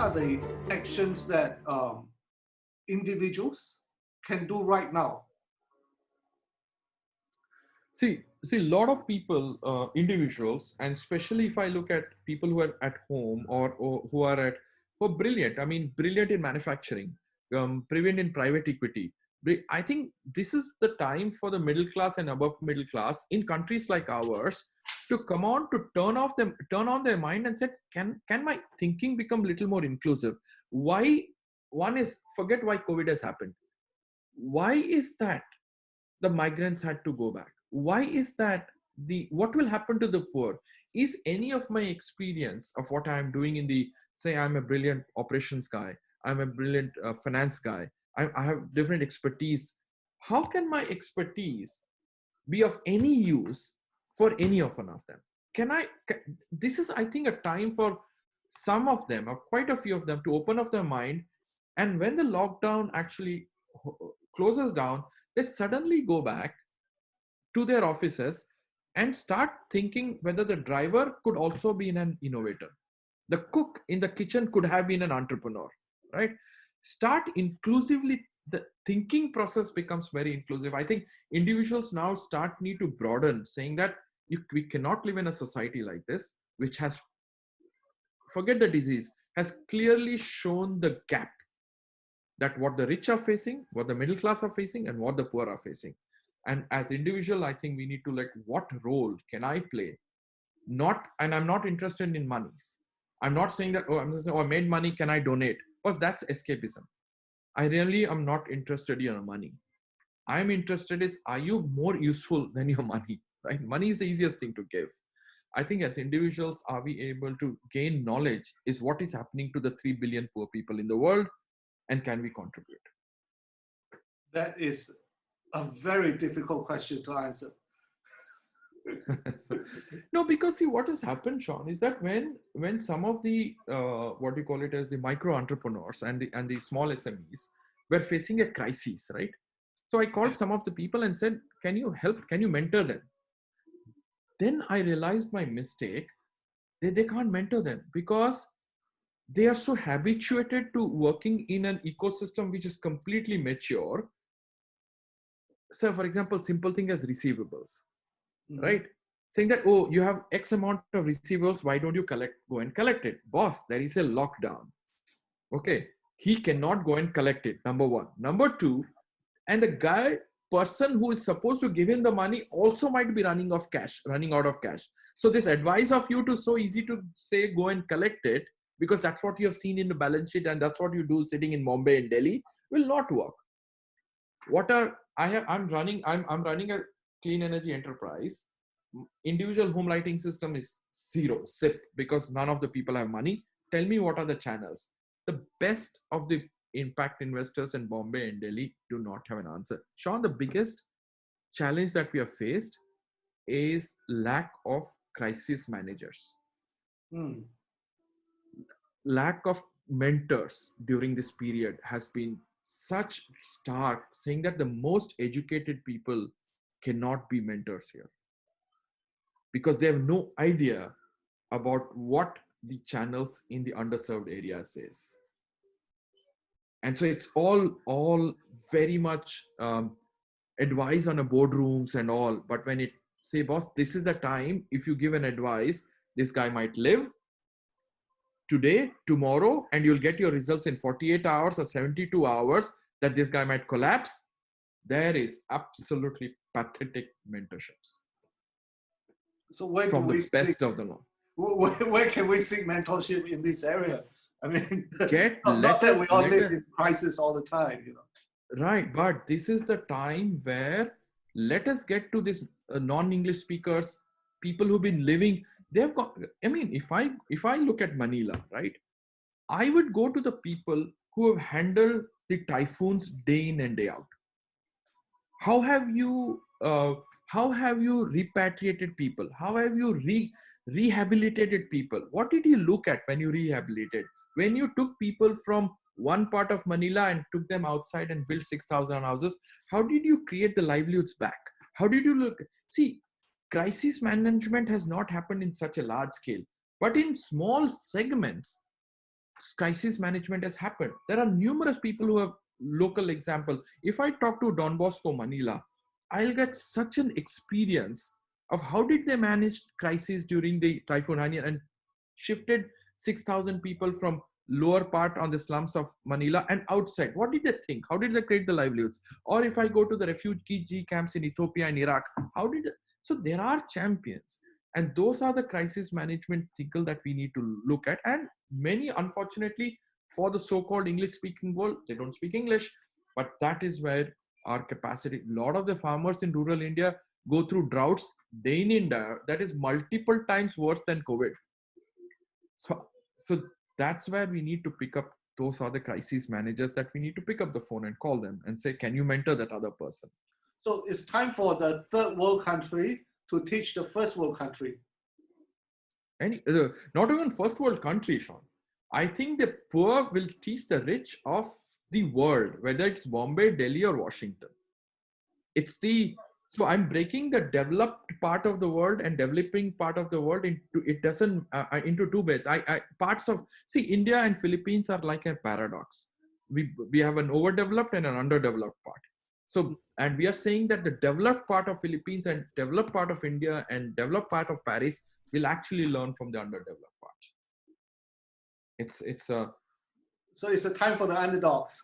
are the actions that individuals can do right now? See, a lot of people, individuals, and especially if I look at people who are at home or who are brilliant. I mean, brilliant in manufacturing, brilliant in private equity. I think this is the time for the middle class and above middle class in countries like ours to come on to turn on their mind and say, can my thinking become a little more inclusive? Why? One is forget why COVID has happened. Why is that the migrants had to go back? Why is that? The what will happen to the poor? Is any of my experience of what I'm doing in the, say I'm a brilliant operations guy, I'm a brilliant finance guy, I have different expertise, how can my expertise be of any use for any of one of them? This is, I think, a time for some of them, or quite a few of them, to open up their mind. And when the lockdown actually closes down, they suddenly go back to their offices and start thinking whether the driver could also be an innovator. The cook in the kitchen could have been an entrepreneur, right? Start inclusively, the thinking process becomes very inclusive. I think individuals now need to broaden, saying that we cannot live in a society like this, which has, forget the disease, has clearly shown the gap that what the rich are facing, what the middle class are facing, and what the poor are facing. And as individual, I think we need to, like, what role can I play? And I'm not interested in monies. I'm not saying that, I'm just saying, I made money, can I donate? Because that's escapism. I really am not interested in your money. I'm interested is, are you more useful than your money, right? Money is the easiest thing to give. I think as individuals, are we able to gain knowledge is what is happening to the 3 billion poor people in the world, and can we contribute? That is a very difficult question to answer. No, because see, what has happened, Sean, is that when some of the what you call it as the micro entrepreneurs and the small SMEs were facing a crisis, right? So I called some of the people and said, can you help? Can you mentor them? Then I realized my mistake. They can't mentor them because they are so habituated to working in an ecosystem which is completely mature. So, for example, simple thing as receivables, right? Saying that, oh, you have X amount of receivables, why don't you go and collect it? Boss, there is a lockdown. Okay, he cannot go and collect it, number one. Number two, and the person who is supposed to give him the money also might be running out of cash. So this advice of you to so easy to say go and collect it because that's what you have seen in the balance sheet and that's what you do sitting in Bombay and Delhi will not work. I'm running a clean energy enterprise. Individual home lighting system is zero, SIP, because none of the people have money. Tell me what are the channels. The best of the impact investors in Bombay and Delhi do not have an answer. Sean, the biggest challenge that we have faced is lack of crisis managers. Lack of mentors during this period has been such stark, saying that the most educated people cannot be mentors here because they have no idea about what the channels in the underserved areas is. And so it's all very much advice on a boardrooms and all. But when it say, boss, this is the time, if you give an advice, this guy might live today, tomorrow, and you'll get your results in 48 hours or 72 hours, that this guy might collapse. There is absolutely pathetic mentorships. So where from the best of them all. Where can we seek mentorship in this area? I mean, let we all live in crisis all the time, you know. Right, but this is the time where let us get to this non-English speakers, people who've been living. They've got. I mean, if I look at Manila, right, I would go to the people who have handled the typhoons day in and day out. How have you repatriated people? How have you rehabilitated people? What did you look at when you rehabilitated? When you took people from one part of Manila and took them outside and built 6,000 houses, how did you create the livelihoods back? How did you look? See, crisis management has not happened in such a large scale, but in small segments, crisis management has happened. There are numerous people who have local example. If I talk to Don Bosco Manila, I'll get such an experience of how did they manage crisis during the Typhoon Haiyan and shifted 6,000 people from lower part on the slums of Manila and outside. What did they think? How did they create the livelihoods? Or if I go to the refugee camps in Ethiopia and Iraq, how did they? So there are champions, and those are the crisis management cycle that we need to look at. And many, unfortunately, for the so-called English-speaking world, they don't speak English, but that is where our capacity. A lot of the farmers in rural India go through droughts day in and day out. That is multiple times worse than COVID. So that's where we need to pick up. Those are the crisis managers that we need to pick up the phone and call them and say, can you mentor that other person? So it's time for the third world country to teach the first world country. And not even first world country, Sean. I think the poor will teach the rich of the world, whether it's Bombay, Delhi, or Washington. So I'm breaking the developed part of the world and developing part of the world into two beds. India and Philippines are like a paradox. We have an overdeveloped and an underdeveloped part. So, and we are saying that the developed part of Philippines and developed part of India and developed part of Paris will actually learn from the underdeveloped part. So it's a time for the underdogs.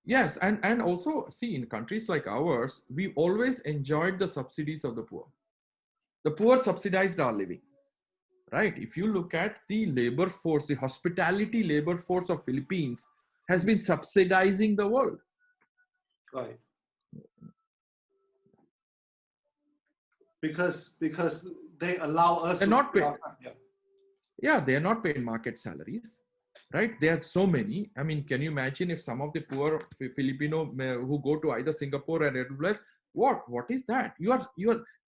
Yes, and also see, in countries like ours, we always enjoyed the subsidies of the poor. The poor subsidized our living, right? If you look at the labor force, the hospitality labor force of Philippines has been subsidizing the world. Right. Because they allow us. They're not paid. Yeah, they're not paid market salaries. Right, there are so many. I mean, can you imagine if some of the poor Filipino who go to either Singapore and Edinburgh, what is that?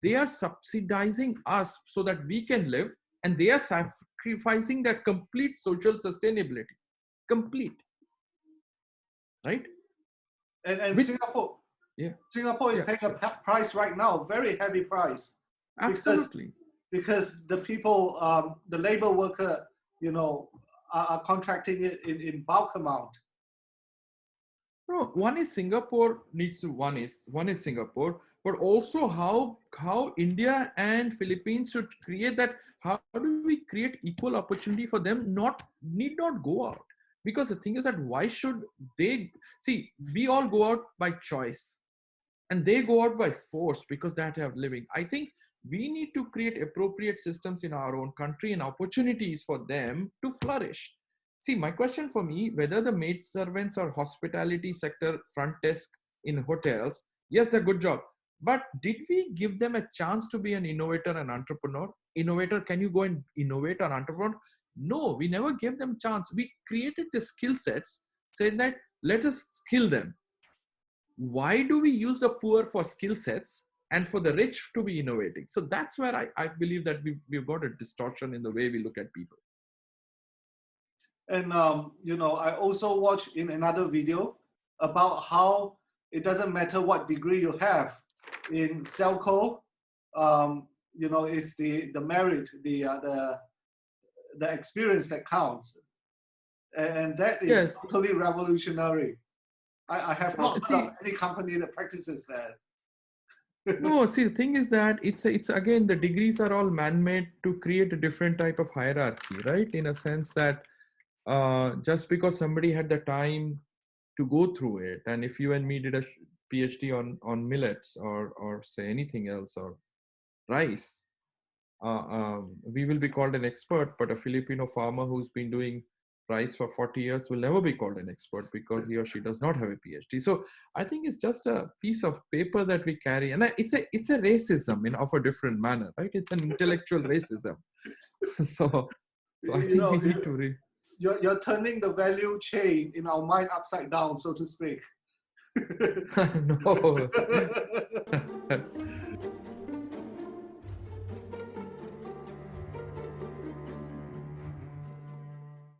They are subsidizing us so that we can live, and they are sacrificing their complete social sustainability, complete. Right? And Singapore, Singapore is paying a price right now, very heavy price. Absolutely. Because the people, the labor worker, are contracting it in bulk amount. No, one is Singapore, but also how India and Philippines should create that. How do we create equal opportunity for them? Need not go out, because the thing is that why should they see? We all go out by choice, and they go out by force because they have living. I think we need to create appropriate systems in our own country and opportunities for them to flourish. See, my question for me, whether the maid servants or hospitality sector front desk in hotels, yes, they're good job. But did we give them a chance to be an innovator and entrepreneur? Innovator, can you go and innovate an entrepreneur? No, we never gave them chance. We created the skill sets, said that let us skill them. Why do we use the poor for skill sets and for the rich to be innovating? So that's where I believe that we've got a distortion in the way we look at people. And, I also watched in another video about how it doesn't matter what degree you have in Celco, it's the merit, the experience that counts. And that is totally revolutionary. I have not heard of any company that practices that. No, see, the thing is that it's again, the degrees are all man-made to create a different type of hierarchy, right? In a sense that just because somebody had the time to go through it, and if you and me did a PhD on millets or say anything else or rice, we will be called an expert. But a Filipino farmer who's been doing rice for 40 years will never be called an expert because he or she does not have a PhD. So I think it's just a piece of paper that we carry, and it's a racism of a different manner, right? It's an intellectual racism. So I think we need to You're turning the value chain in our mind upside down, so to speak. No.